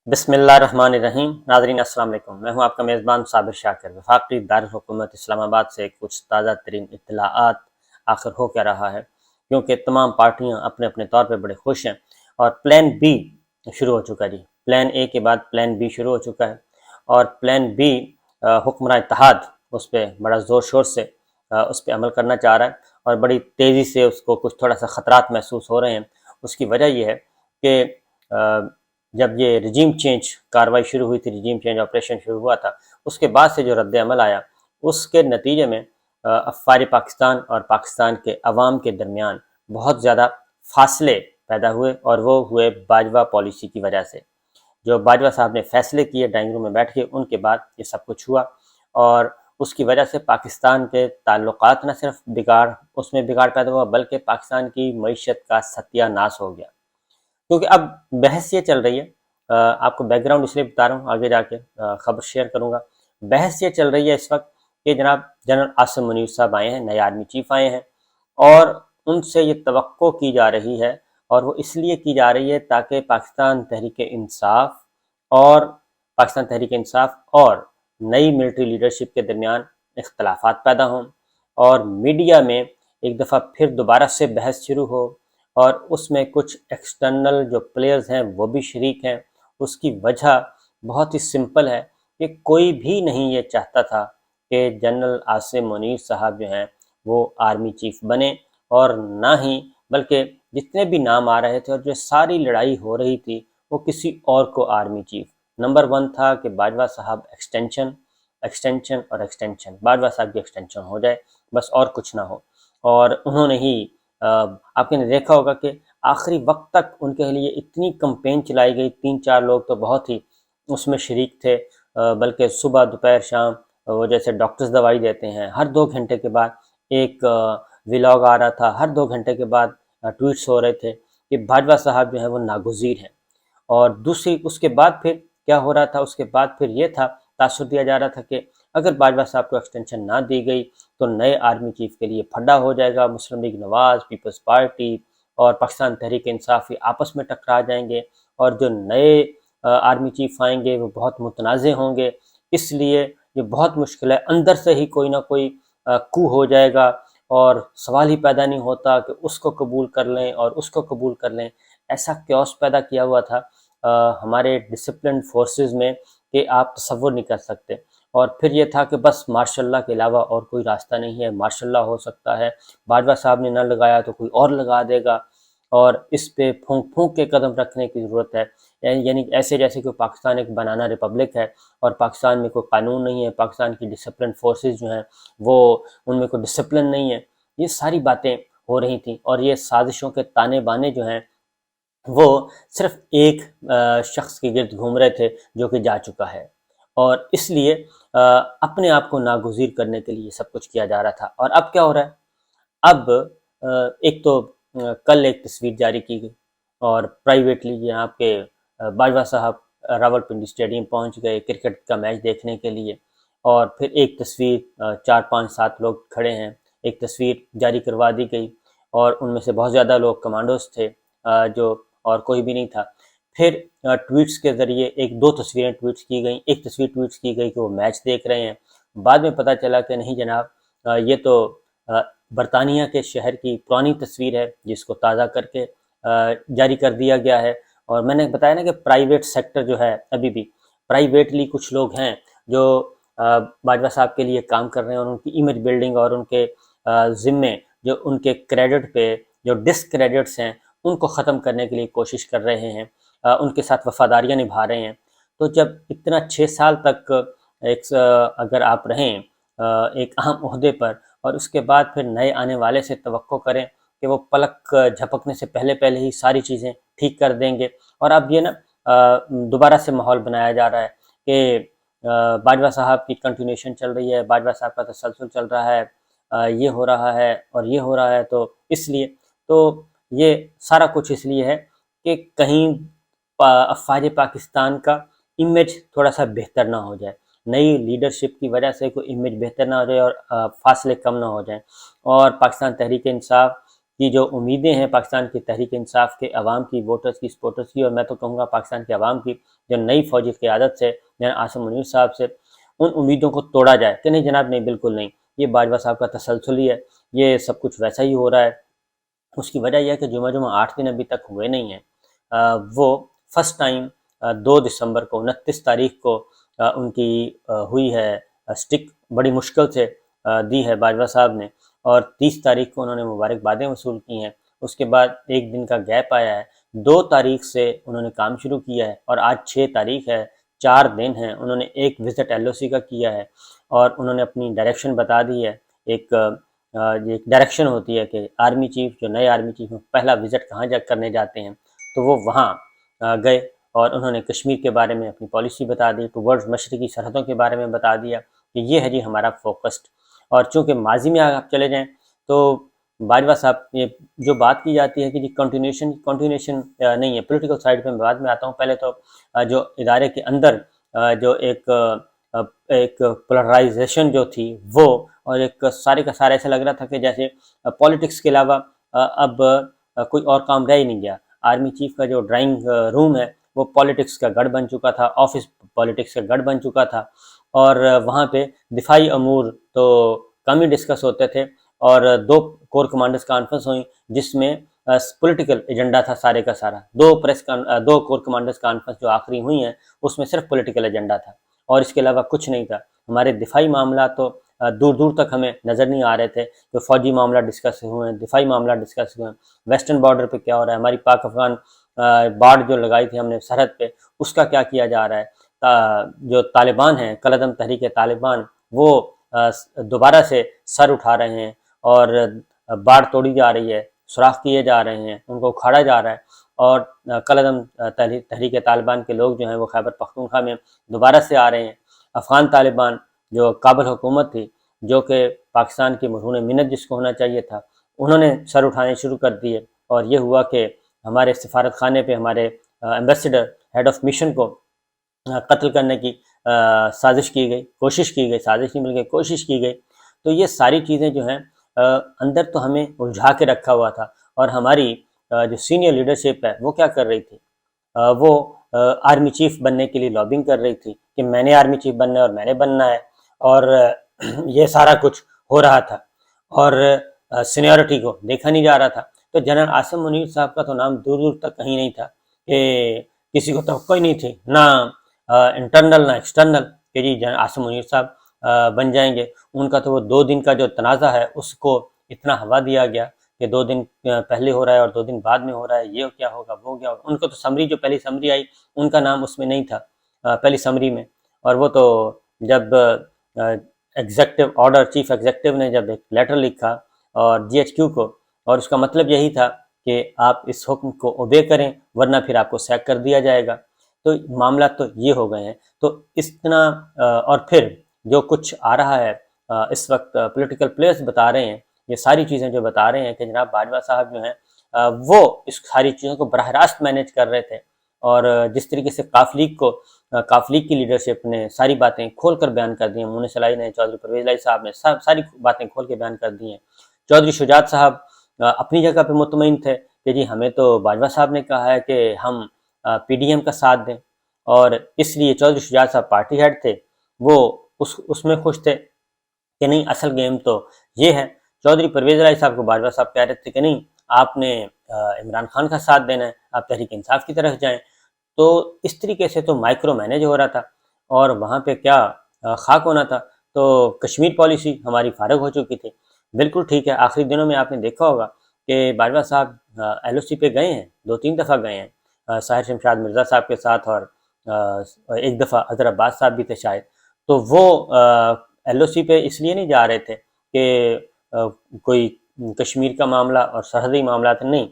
بسم اللہ الرحمن الرحیم۔ ناظرین السلام علیکم، میں ہوں آپ کا میزبان صابر شاکر۔ وفاقی دارالحکومت اسلام آباد سے کچھ تازہ ترین اطلاعات آخر ہو کیا رہا ہے، کیونکہ تمام پارٹیاں اپنے اپنے طور پہ بڑے خوش ہیں اور پلان بی شروع ہو چکا جی۔ پلان اے کے بعد پلان بی شروع ہو چکا ہے اور پلان بی حکمراں اتحاد اس پہ بڑا زور شور سے اس پہ عمل کرنا چاہ رہا ہے اور بڑی تیزی سے اس کو کچھ تھوڑا سا خطرات محسوس ہو رہے ہیں۔ اس کی وجہ یہ ہے کہ جب یہ رجیم چینج کاروائی شروع ہوئی تھی، رجیم چینج آپریشن شروع ہوا تھا، اس کے بعد سے جو رد عمل آیا اس کے نتیجے میں افواج پاکستان اور پاکستان کے عوام کے درمیان بہت زیادہ فاصلے پیدا ہوئے، اور وہ ہوئے باجوہ پالیسی کی وجہ سے۔ جو باجوہ صاحب نے فیصلے کیے ڈرائنگ روم میں بیٹھ کے، ان کے بعد یہ سب کچھ ہوا، اور اس کی وجہ سے پاکستان کے تعلقات نہ صرف اس میں بگاڑ پیدا ہوا، بلکہ پاکستان کی معیشت کا ستیہ ناش ہو گیا۔ کیونکہ اب بحث یہ چل رہی ہے، آپ کو بیک گراؤنڈ اس لیے بتا رہا ہوں، آگے جا کے خبر شیئر کروں گا۔ بحث یہ چل رہی ہے اس وقت کہ جناب جنرل عاصم منیر صاحب آئے ہیں، نئے آرمی چیف آئے ہیں، اور ان سے یہ توقع کی جا رہی ہے، اور وہ اس لیے کی جا رہی ہے تاکہ پاکستان تحریک انصاف اور نئی ملٹری لیڈرشپ کے درمیان اختلافات پیدا ہوں، اور میڈیا میں ایک دفعہ پھر دوبارہ سے بحث شروع ہو، اور اس میں کچھ ایکسٹرنل جو پلیئرز ہیں وہ بھی شریک ہیں۔ اس کی وجہ بہت ہی سمپل ہے کہ کوئی بھی نہیں یہ چاہتا تھا کہ جنرل عاصم منیر صاحب جو ہیں وہ آرمی چیف بنے، اور نہ ہی بلکہ جتنے بھی نام آ رہے تھے اور جو ساری لڑائی ہو رہی تھی وہ کسی اور کو آرمی چیف۔ نمبر 1 تھا کہ باجوہ صاحب ایکسٹینشن باجوہ صاحب کی ایکسٹینشن ہو جائے، بس اور کچھ نہ ہو۔ اور انہوں نے ہی آپ نے دیکھا ہوگا کہ آخری وقت تک ان کے لیے اتنی کمپین چلائی گئی، 3-4 لوگ تو بہت ہی اس میں شریک تھے، بلکہ صبح دوپہر شام وہ جیسے ڈاکٹرز دوائی دیتے ہیں، ہر 2 گھنٹے کے بعد ایک ولاگ آ رہا تھا، ہر 2 گھنٹے کے بعد ٹویٹس ہو رہے تھے کہ باجوہ صاحب جو ہیں وہ ناگزیر ہیں۔ اور دوسری اس کے بعد پھر کیا ہو رہا تھا، اس کے بعد پھر یہ تھا، تاثر دیا جا رہا تھا کہ اگر باجوہ صاحب کو ایکسٹینشن نہ دی گئی تو نئے آرمی چیف کے لیے پھڈا ہو جائے گا، مسلم لیگ نواز، پیپلز پارٹی اور پاکستان تحریک انصاف آپس میں ٹکرا جائیں گے، اور جو نئے آرمی چیف آئیں گے وہ بہت متنازع ہوں گے۔ اس لیے یہ بہت مشکل ہے، اندر سے ہی کوئی نہ کوئی کو ہو جائے گا، اور سوال ہی پیدا نہیں ہوتا کہ اس کو قبول کر لیں اور اس کو قبول کر لیں۔ ایسا کیوس پیدا کیا ہوا تھا ہمارے ڈسپلنڈ فورسز میں کہ آپ تصور نہیں کر سکتے۔ اور پھر یہ تھا کہ بس مارشاء اللہ کے علاوہ اور کوئی راستہ نہیں ہے، مارشاء اللہ ہو سکتا ہے، باجوہ صاحب نے نہ لگایا تو کوئی اور لگا دے گا، اور اس پہ پھونک پھونک کے قدم رکھنے کی ضرورت ہے۔ یعنی ایسے جیسے کہ پاکستان ایک بنانا ریپبلک ہے اور پاکستان میں کوئی قانون نہیں ہے، پاکستان کی ڈسپلن فورسز جو ہیں وہ ان میں کوئی ڈسپلن نہیں ہے۔ یہ ساری باتیں ہو رہی تھیں، اور یہ سازشوں کے تانے بانے جو ہیں وہ صرف ایک شخص کے گرد گھوم رہے تھے جو کہ جا چکا ہے، اور اس لیے اپنے آپ کو ناگزیر کرنے کے لیے سب کچھ کیا جا رہا تھا۔ اور اب کیا ہو رہا ہے؟ اب ایک تو کل ایک تصویر جاری کی گئی، اور پرائیویٹلی یہاں کے باجوہ صاحب راول پنڈی اسٹیڈیم پہنچ گئے کرکٹ کا میچ دیکھنے کے لیے، اور پھر ایک تصویر 4-5-7 لوگ کھڑے ہیں، ایک تصویر جاری کروا دی گئی، اور ان میں سے بہت زیادہ لوگ کمانڈوز تھے جو، اور کوئی بھی نہیں تھا۔ پھر ٹویٹس کے ذریعے 1-2 تصویریں ٹویٹس کی گئیں، ایک تصویر ٹویٹس کی گئی کہ وہ میچ دیکھ رہے ہیں۔ بعد میں پتہ چلا کہ نہیں جناب، یہ تو برطانیہ کے شہر کی پرانی تصویر ہے جس کو تازہ کر کے جاری کر دیا گیا ہے۔ اور میں نے بتایا نا کہ پرائیویٹ سیکٹر جو ہے، ابھی بھی پرائیویٹلی کچھ لوگ ہیں جو باجوہ صاحب کے لیے کام کر رہے ہیں، اور ان کی امیج بلڈنگ اور ان کے ذمے جو ان کے کریڈٹ پہ جو ڈس کریڈٹس ہیں ان کو ختم کرنے کے لیے کوشش کر رہے ہیں، ان کے ساتھ وفاداریاں نبھا رہے ہیں۔ تو جب اتنا 6 سال تک اگر آپ رہیں ایک اہم عہدے پر، اور اس کے بعد پھر نئے آنے والے سے توقع کریں کہ وہ پلک جھپکنے سے پہلے ہی ساری چیزیں ٹھیک کر دیں گے، اور اب یہ نا دوبارہ سے ماحول بنایا جا رہا ہے کہ باجوہ صاحب کی کنٹینیوشن چل رہی ہے، باجوہ صاحب کا تسلسل چل رہا ہے، یہ ہو رہا ہے اور یہ ہو رہا ہے، تو اس لیے تو یہ سارا کچھ اس لیے ہے کہ کہیں افواج پاکستان کا امیج تھوڑا سا بہتر نہ ہو جائے، نئی لیڈرشپ کی وجہ سے کوئی امیج بہتر نہ ہو جائے اور فاصلے کم نہ ہو جائیں، اور پاکستان تحریک انصاف کی جو امیدیں ہیں پاکستان کی تحریک انصاف کے عوام کی، ووٹرز کی، سپورٹرز کی، اور میں تو کہوں گا پاکستان کے عوام کی، جو نئی فوجی قیادت سے جناب عاصم منیر صاحب سے، ان امیدوں کو توڑا جائے کہ نہیں جناب، نہیں بالکل نہیں، یہ باجوہ صاحب کا تسلسل ہی ہے، یہ سب کچھ ویسا ہی ہو رہا ہے۔ اس کی وجہ یہ ہے کہ جمعہ 8 دن ابھی تک ہوئے نہیں ہیں۔ وہ فرسٹ ٹائم 2 دسمبر کو، 29 تاریخ کو ان کی ہوئی ہے سٹک، بڑی مشکل سے دی ہے باجوہ صاحب نے، اور 30 تاریخ کو انہوں نے مبارکبادیں وصول کی ہیں۔ اس کے بعد ایک دن کا گیپ آیا ہے، 2 تاریخ سے انہوں نے کام شروع کیا ہے، اور آج 6 تاریخ ہے، 4 دن ہیں۔ انہوں نے ایک وزٹ ایل او سی کا کیا ہے، اور انہوں نے اپنی ڈائریکشن بتا دی ہے۔ ایک ڈائریکشن ہوتی ہے کہ آرمی چیف، جو نئے آرمی چیف ہیں، پہلا وزٹ کہاں کرنے جاتے ہیں، تو وہ وہاں گئے، اور انہوں نے کشمیر کے بارے میں اپنی پالیسی بتا دی، ٹورڈز مشرقی سرحدوں کے بارے میں بتا دیا کہ یہ ہے جی ہمارا فوکسڈ۔ اور چونکہ ماضی میں آپ چلے جائیں تو باجوہ صاحب یہ جو بات کی جاتی ہے کہ جی کنٹینیوشن نہیں ہے، پولیٹیکل سائیڈ پہ میں بعد میں آتا ہوں، پہلے تو جو ادارے کے اندر جو ایک پولرائزیشن جو تھی وہ، اور ایک سارے کا سارا ایسا لگ رہا تھا کہ جیسے پولیٹکس کے علاوہ اب کوئی اور کام رہ ہی نہیں گیا۔ آرمی چیف کا جو ڈرائنگ روم ہے وہ پولیٹکس کا گڑھ بن چکا تھا، آفس پولیٹکس کا گڑھ بن چکا تھا، اور وہاں پہ دفاعی امور تو کم ہی ڈسکس ہوتے تھے، اور 2 کور کمانڈرز کانفرنس ہوئیں جس میں پولیٹیکل ایجنڈا تھا سارے کا سارا۔ 2 کور کمانڈرز کانفرنس جو آخری ہوئی ہیں اس میں صرف پولیٹیکل ایجنڈا تھا، اور اس کے علاوہ کچھ نہیں تھا۔ ہمارے دفاعی معاملات تو دور دور تک ہمیں نظر نہیں آ رہے تھے، جو فوجی معاملہ ڈسکس ہوئے ہیں، دفاعی معاملہ ڈسکس ہوئے ہیں، ویسٹرن بارڈر پہ کیا ہو رہا ہے، ہماری پاک افغان باڑ جو لگائی تھی ہم نے سرحد پہ، اس کا کیا کیا جا رہا ہے۔ جو طالبان ہیں، کالعدم تحریک طالبان، وہ دوبارہ سے سر اٹھا رہے ہیں، اور باڑ توڑی جا رہی ہے، سوراخ کیے جا رہے ہیں، ان کو اکھاڑا جا رہا ہے، اور کالعدم تحریک طالبان کے لوگ جو ہیں وہ خیبر پختونخوا میں دوبارہ سے آ رہے ہیں۔ افغان طالبان، جو کابل حکومت تھی، جو کہ پاکستان کی مرہون منت جس کو ہونا چاہیے تھا، انہوں نے سر اٹھانے شروع کر دیے، اور یہ ہوا کہ ہمارے سفارت خانے پہ ہمارے ایمبیسڈر، ہیڈ آف مشن کو قتل کرنے کی سازش کی گئی، کوشش کی گئی، سازش نہیں بلکہ کوشش کی گئی۔ تو یہ ساری چیزیں جو ہیں اندر تو ہمیں الجھا کے رکھا ہوا تھا، اور ہماری جو سینئر لیڈرشپ ہے وہ کیا کر رہی تھی، وہ آرمی چیف بننے کے لیے لابنگ کر رہی تھی کہ میں نے آرمی چیف بننا ہے اور میں نے بننا ہے، اور یہ سارا کچھ ہو رہا تھا، اور سینیورٹی کو دیکھا نہیں جا رہا تھا۔ تو جنرل عاصم منیر صاحب کا تو نام دور دور تک کہیں نہیں تھا، کہ کسی کو توقع ہی نہیں تھی، نہ انٹرنل نہ ایکسٹرنل، کہ جی جنرل عاصم منیر صاحب بن جائیں گے۔ ان کا تو وہ 2 دن کا جو تنازع ہے اس کو اتنا ہوا دیا گیا کہ 2 دن پہلے ہو رہا ہے اور 2 دن بعد میں ہو رہا ہے، یہ کیا ہوگا وہ کیا ہوگا۔ ان کو تو سمری، جو پہلی سمری آئی، ان کا نام اس میں نہیں تھا پہلی سمری میں، اور وہ تو جب ایگزیکٹو آرڈر، چیف ایگزیکٹو نے جب ایک لیٹر لکھا اور جی ایچ کیو کو، اور اس کا مطلب یہی تھا کہ آپ اس حکم کو اوبے کریں ورنہ پھر آپ کو سیک کر دیا جائے گا۔ تو معاملات تو یہ ہو گئے ہیں۔ تو اس طرح اور پھر جو کچھ آ رہا ہے اس وقت، پولیٹیکل پلیئرز بتا رہے ہیں، یہ ساری چیزیں جو بتا رہے ہیں کہ جناب باجوہ صاحب جو ہیں وہ اس ساری چیزوں کو براہ راست مینیج کر رہے تھے، اور جس طریقے سے کاف لیگ کی لیڈرشپ نے ساری باتیں کھول کر بیان کر دی ہیں، مونس علائی نے، چودھری پرویز الہی صاحب نے ساری باتیں کھول کے بیان کر دی ہیں۔ چودھری شجاعت صاحب اپنی جگہ پہ مطمئن تھے کہ جی ہمیں تو باجوہ صاحب نے کہا ہے کہ ہم پی ڈی ایم کا ساتھ دیں، اور اس لیے چودھری شجاعت صاحب پارٹی ہیڈ تھے، وہ اس میں خوش تھے کہ نہیں اصل گیم تو یہ ہے۔ چودھری پرویز الہی صاحب کو باجوہ صاحب کہہ رہے تھے کہ نہیں آپ نے عمران خان کا ساتھ دینا ہے، آپ تحریک انصاف کی طرف جائیں۔ تو اس طریقے سے تو مائکرو مینیج ہو رہا تھا، اور وہاں پہ کیا خاک ہونا تھا۔ تو کشمیر پالیسی ہماری فارغ ہو چکی تھی، بالکل ٹھیک ہے۔ آخری دنوں میں آپ نے دیکھا ہوگا کہ باجوہ صاحب ایل او سی پہ گئے ہیں، 2-3 دفعہ گئے ہیں، ساحر شمشاد مرزا صاحب کے ساتھ، اور ایک دفعہ اظہر عباس صاحب بھی تھے شاید۔ تو وہ ایل او سی پہ اس لیے نہیں جا رہے تھے کہ کوئی کشمیر کا معاملہ اور سرحدی معاملات نہیں،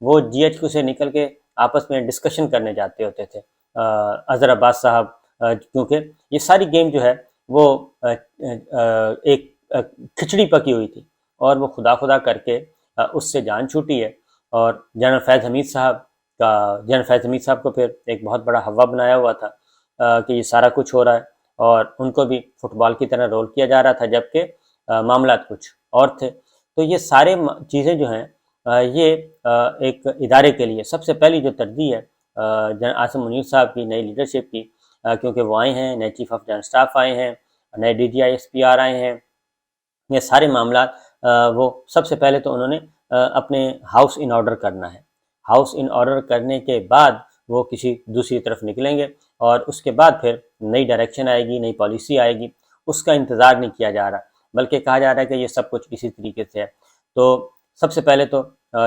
وہ جی ایچ کیو سے نکل کے آپس میں ڈسکشن کرنے جاتے ہوتے تھے اظہر عباس صاحب، کیونکہ یہ ساری گیم جو ہے وہ ایک کھچڑی پکی ہوئی تھی، اور وہ خدا خدا کر کے اس سے جان چھوٹی ہے۔ اور جنرل فیض حمید صاحب کو پھر ایک بہت بڑا ہوا بنایا ہوا تھا کہ یہ سارا کچھ ہو رہا ہے، اور ان کو بھی فٹ بال کی طرح رول کیا جا رہا تھا، جبکہ معاملات کچھ اور تھے۔ تو یہ سارے چیزیں جو ہیں یہ ایک ادارے کے لیے سب سے پہلی جو ترجیح ہے جنرل عاصم منیر صاحب کی نئی لیڈرشپ کی، کیونکہ وہ آئے ہیں، نئے چیف آف جنرل اسٹاف آئے ہیں، نئے DGISPR آئے ہیں، یہ سارے معاملات وہ سب سے پہلے تو انہوں نے اپنے ہاؤس ان آرڈر کرنا ہے۔ ہاؤس ان آرڈر کرنے کے بعد وہ کسی دوسری طرف نکلیں گے، اور اس کے بعد پھر نئی ڈائریکشن آئے گی، نئی پالیسی آئے گی، اس کا انتظار نہیں کیا جا رہا، بلکہ کہا جا رہا ہے کہ یہ سب کچھ اسی طریقے سے ہے۔ تو سب سے پہلے تو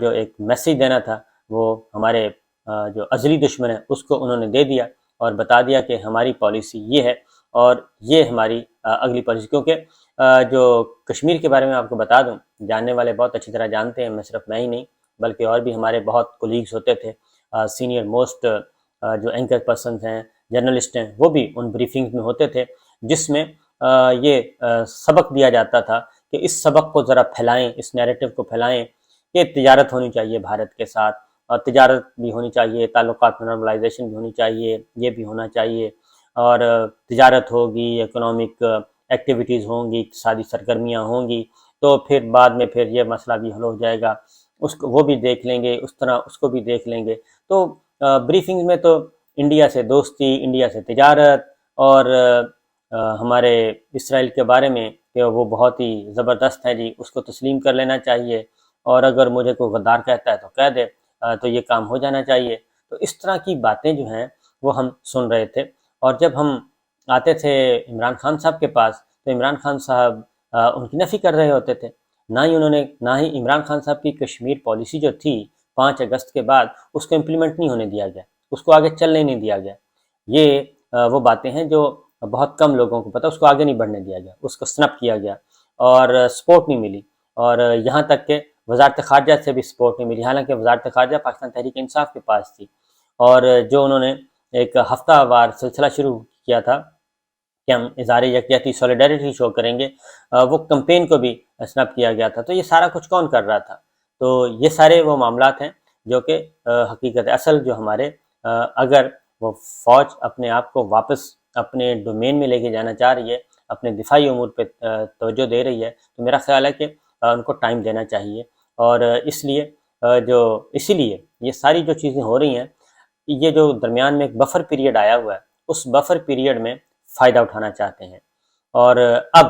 جو ایک میسیج دینا تھا وہ ہمارے جو ازلی دشمن ہے اس کو انہوں نے دے دیا، اور بتا دیا کہ ہماری پالیسی یہ ہے اور یہ ہماری اگلی پالیسی، کیونکہ جو کشمیر کے بارے میں آپ کو بتا دوں، جاننے والے بہت اچھی طرح جانتے ہیں، میں صرف میں ہی نہیں بلکہ اور بھی ہمارے بہت کولیگز ہوتے تھے، سینئر موسٹ جو اینکر پرسنز ہیں، جرنلسٹ ہیں، وہ بھی ان بریفنگز میں ہوتے تھے، جس میں یہ سبق دیا جاتا تھا کہ اس سبق کو ذرا پھیلائیں، اس نیریٹو کو پھیلائیں کہ تجارت ہونی چاہیے بھارت کے ساتھ، اور تجارت بھی ہونی چاہیے، تعلقات میں نارملائزیشن بھی ہونی چاہیے، یہ بھی ہونا چاہیے، اور تجارت ہوگی، اکنامک ایکٹیویٹیز ہوں گی، اقتصادی سرگرمیاں ہوں گی، تو پھر بعد میں پھر یہ مسئلہ بھی حل ہو جائے گا، اس کو وہ بھی دیکھ لیں گے، اس طرح اس کو بھی دیکھ لیں گے۔ تو بریفنگ میں تو انڈیا سے دوستی، انڈیا سے تجارت، اور ہمارے اسرائیل کے بارے میں کہ وہ بہت ہی زبردست ہے جی، اس کو تسلیم کر لینا چاہیے، اور اگر مجھے کوئی غدار کہتا ہے تو کہہ دے، تو یہ کام ہو جانا چاہیے۔ تو اس طرح کی باتیں جو ہیں وہ ہم سن رہے تھے، اور جب ہم آتے تھے عمران خان صاحب کے پاس تو عمران خان صاحب ان کی نفی کر رہے ہوتے تھے، نہ ہی عمران خان صاحب کی کشمیر پالیسی جو تھی 5 اگست کے بعد اس کو امپلیمنٹ نہیں ہونے دیا گیا، اس کو آگے چلنے نہیں دیا گیا۔ یہ وہ باتیں ہیں جو بہت کم لوگوں کو پتہ، اس کو آگے نہیں بڑھنے دیا گیا، اس کو سنپ کیا گیا، اور سپورٹ نہیں ملی، اور یہاں تک کہ وزارت خارجہ سے بھی سپورٹ نہیں ملی، حالانکہ وزارت خارجہ پاکستان تحریک انصاف کے پاس تھی، اور جو انہوں نے ایک ہفتہ وار سلسلہ شروع کیا تھا کہ ہم اظہار یکجہتی سولیڈیرٹی شو کریں گے، وہ کمپین کو بھی سنپ کیا گیا تھا۔ تو یہ سارا کچھ کون کر رہا تھا؟ تو یہ سارے وہ معاملات ہیں جو کہ حقیقت اصل جو ہمارے اگر وہ فوج اپنے آپ کو واپس اپنے ڈومین میں لے کے جانا چاہ رہی ہے، اپنے دفاعی امور پہ توجہ دے رہی ہے، تو میرا خیال ہے کہ ان کو ٹائم دینا چاہیے، اور اسی لیے یہ ساری جو چیزیں ہو رہی ہیں، یہ جو درمیان میں ایک بفر پیریڈ آیا ہوا ہے، اس بفر پیریڈ میں فائدہ اٹھانا چاہتے ہیں، اور اب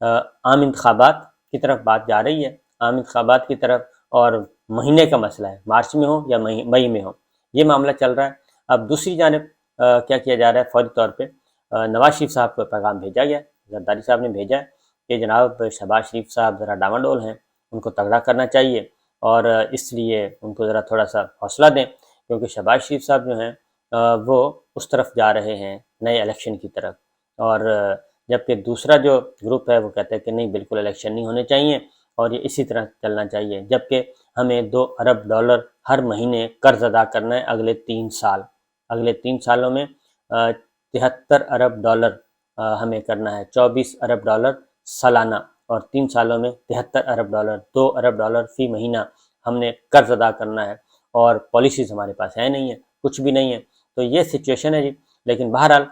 عام انتخابات کی طرف بات جا رہی ہے، عام انتخابات کی طرف، اور مہینے کا مسئلہ ہے، مارچ میں ہو یا مئی میں ہو، یہ معاملہ چل رہا ہے۔ اب دوسری جانب کیا کیا جا رہا ہے؟ فوری طور پہ نواز شریف صاحب کو پیغام بھیجا گیا، زرداری صاحب نے بھیجا ہے کہ جناب شہباز شریف صاحب ذرا ڈاواڈول ہیں، ان کو تگڑا کرنا چاہیے، اور اس لیے ان کو ذرا تھوڑا سا حوصلہ دیں، کیونکہ شہباز شریف صاحب جو ہیں وہ اس طرف جا رہے ہیں، نئے الیکشن کی طرف، اور جبکہ دوسرا جو گروپ ہے وہ کہتا ہے کہ نہیں، بالکل الیکشن نہیں ہونے چاہیے، اور یہ اسی طرح چلنا چاہیے، جبکہ ہمیں $2 ارب ہر مہینے قرض ادا کرنا ہے اگلے 3 سال، اگلے 3 سالوں میں $73 ارب ہمیں کرنا ہے، $24 ارب سالانہ، اور 3 سالوں میں $73 ارب، $2 ارب فی مہینہ ہم نے قرض ادا کرنا ہے، اور پالیسیز ہمارے پاس ہے نہیں ہے، کچھ بھی نہیں ہے۔ تو یہ سچویشن ہے جی، لیکن بہرحال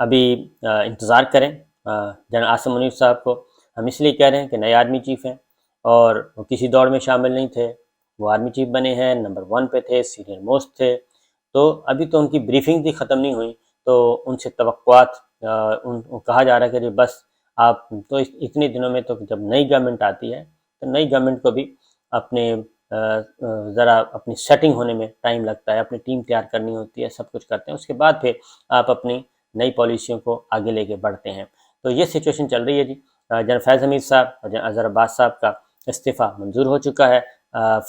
ابھی انتظار کریں جنرل عاصم منیر صاحب کو، ہم اس لیے کہہ رہے ہیں کہ نئے آرمی چیف ہیں، اور وہ کسی دوڑ میں شامل نہیں تھے، وہ آرمی چیف بنے ہیں، نمبر 1 پہ تھے، سینئر موسٹ تھے، تو ابھی تو ان کی بریفنگ بھی ختم نہیں ہوئی، تو ان سے توقعات کہا جا رہا ہے کہ بس آپ تو اتنے دنوں میں، تو جب نئی گورنمنٹ آتی ہے تو نئی گورنمنٹ کو بھی اپنے ذرا اپنی سیٹنگ ہونے میں ٹائم لگتا ہے، اپنی ٹیم تیار کرنی ہوتی ہے، سب کچھ کرتے ہیں، اس کے بعد پھر آپ اپنی نئی پالیسیوں کو آگے لے کے بڑھتے ہیں۔ تو یہ سچویشن چل رہی ہے جی۔ جنرل فیض حمید صاحب اور جنرل اظہر عباس صاحب کا استعفیٰ منظور ہو چکا ہے،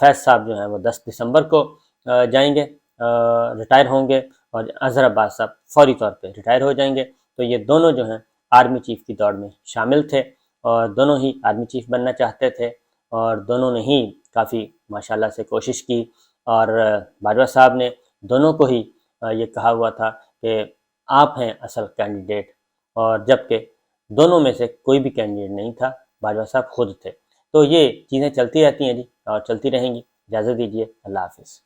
فیض صاحب جو ہیں وہ 10 دسمبر کو جائیں گے، ریٹائر ہوں گے، اور اظہر عباس صاحب فوری طور پہ ریٹائر ہو جائیں گے۔ تو یہ دونوں جو ہیں آرمی چیف کی دوڑ میں شامل تھے، اور دونوں ہی آرمی چیف بننا چاہتے تھے، اور دونوں نے ہی کافی ماشاءاللہ سے کوشش کی، اور باجوہ صاحب نے دونوں کو ہی یہ کہا ہوا تھا کہ آپ ہیں اصل کینڈیڈیٹ، اور جبکہ دونوں میں سے کوئی بھی کینڈیڈیٹ نہیں تھا، باجوہ صاحب خود تھے۔ تو یہ چیزیں چلتی رہتی ہیں جی، اور چلتی رہیں گی۔ اجازت دیجیے، اللہ حافظ۔